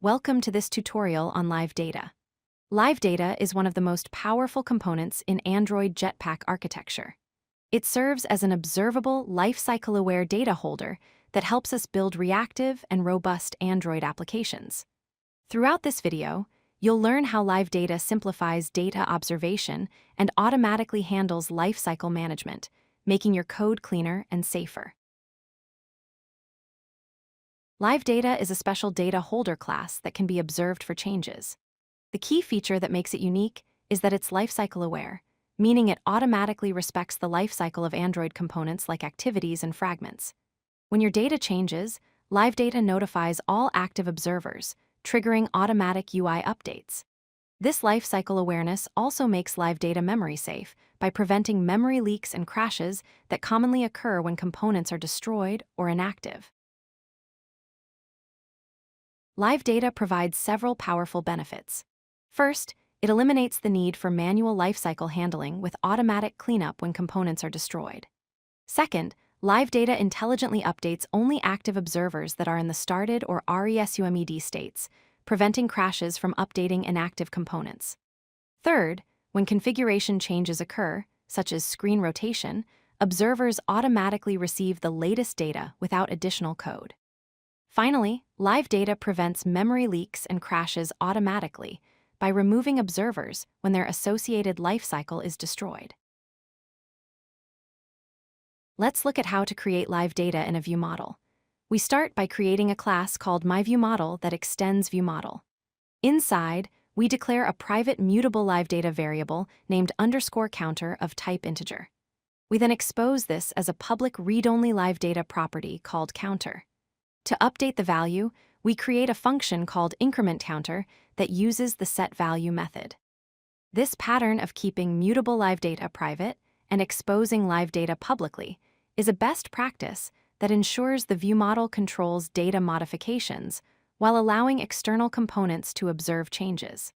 Welcome to this tutorial on LiveData. LiveData is one of the most powerful components in Android Jetpack architecture. It serves as an observable, lifecycle-aware data holder that helps us build reactive and robust Android applications. Throughout this video, you'll learn how LiveData simplifies data observation and automatically handles lifecycle management, making your code cleaner and safer. LiveData is a special data holder class that can be observed for changes. The key feature that makes it unique is that it's lifecycle-aware, meaning it automatically respects the lifecycle of Android components like activities and fragments. When your data changes, LiveData notifies all active observers, triggering automatic UI updates. This lifecycle awareness also makes LiveData memory safe by preventing memory leaks and crashes that commonly occur when components are destroyed or inactive. LiveData provides several powerful benefits. First, it eliminates the need for manual lifecycle handling with automatic cleanup when components are destroyed. Second, LiveData intelligently updates only active observers that are in the started or RESUMED states, preventing crashes from updating inactive components. Third, when configuration changes occur, such as screen rotation, observers automatically receive the latest data without additional code. Finally, LiveData prevents memory leaks and crashes automatically by removing observers when their associated lifecycle is destroyed. Let's look at how to create LiveData in a ViewModel. We start by creating a class called MyViewModel that extends ViewModel. Inside, we declare a private MutableLiveData variable named _counter of type integer. We then expose this as a public read-only LiveData property called counter. To update the value, we create a function called incrementCounter that uses the setValue method. This pattern of keeping mutable LiveData private and exposing LiveData publicly is a best practice that ensures the ViewModel controls data modifications while allowing external components to observe changes.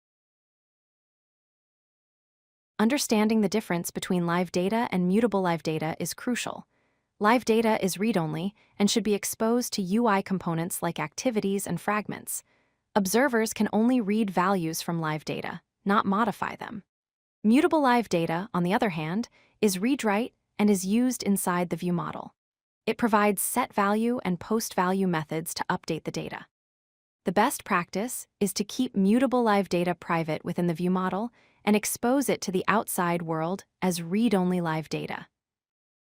Understanding the difference between LiveData and mutable LiveData is crucial. LiveData is read-only and should be exposed to UI components like activities and fragments. Observers can only read values from LiveData, not modify them. Mutable LiveData, on the other hand, is read-write and is used inside the ViewModel. It provides setValue and postValue methods to update the data. The best practice is to keep mutable LiveData private within the ViewModel and expose it to the outside world as read-only LiveData.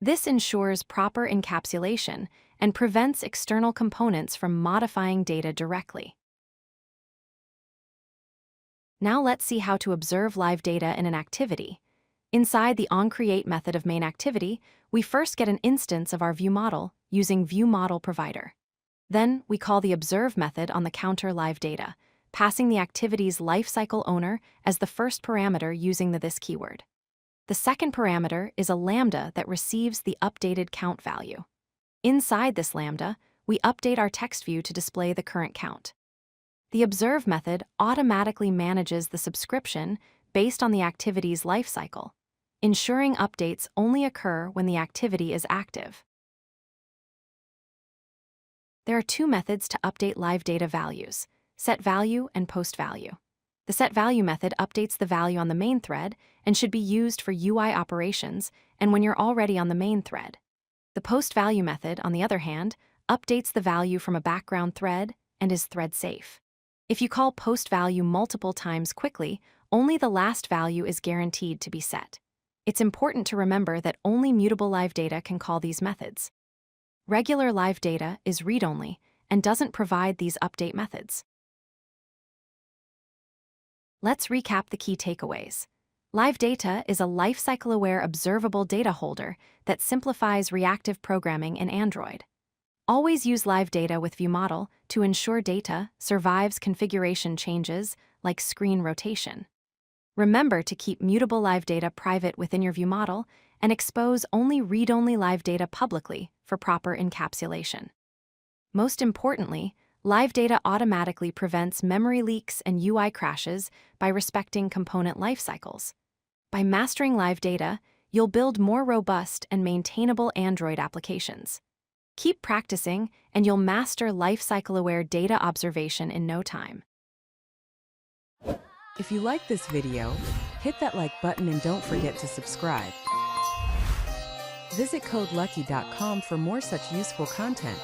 This ensures proper encapsulation and prevents external components from modifying data directly. Now let's see how to observe LiveData in an activity. Inside the onCreate method of main activity, we first get an instance of our ViewModel using ViewModelProvider. Then we call the observe method on the counter LiveData, passing the activity's lifecycle owner as the first parameter using the this keyword. The second parameter is a lambda that receives the updated count value. Inside this lambda, we update our text view to display the current count. The observe method automatically manages the subscription based on the activity's lifecycle, ensuring updates only occur when the activity is active. There are two methods to update LiveData values: setValue and postValue. The setValue method updates the value on the main thread and should be used for UI operations and when you're already on the main thread. The postValue method, on the other hand, updates the value from a background thread and is thread safe. If you call postValue multiple times quickly, only the last value is guaranteed to be set. It's important to remember that only mutable LiveData can call these methods. Regular LiveData is read-only and doesn't provide these update methods. Let's recap the key takeaways. LiveData is a lifecycle-aware observable data holder that simplifies reactive programming in Android. Always use LiveData with ViewModel to ensure data survives configuration changes like screen rotation. Remember to keep mutable LiveData private within your ViewModel and expose only read-only LiveData publicly for proper encapsulation. Most importantly, LiveData automatically prevents memory leaks and UI crashes by respecting component lifecycles. By mastering LiveData, you'll build more robust and maintainable Android applications. Keep practicing, and you'll master lifecycle-aware data observation in no time. If you like this video, hit that like button and don't forget to subscribe. Visit codelucky.com for more such useful content.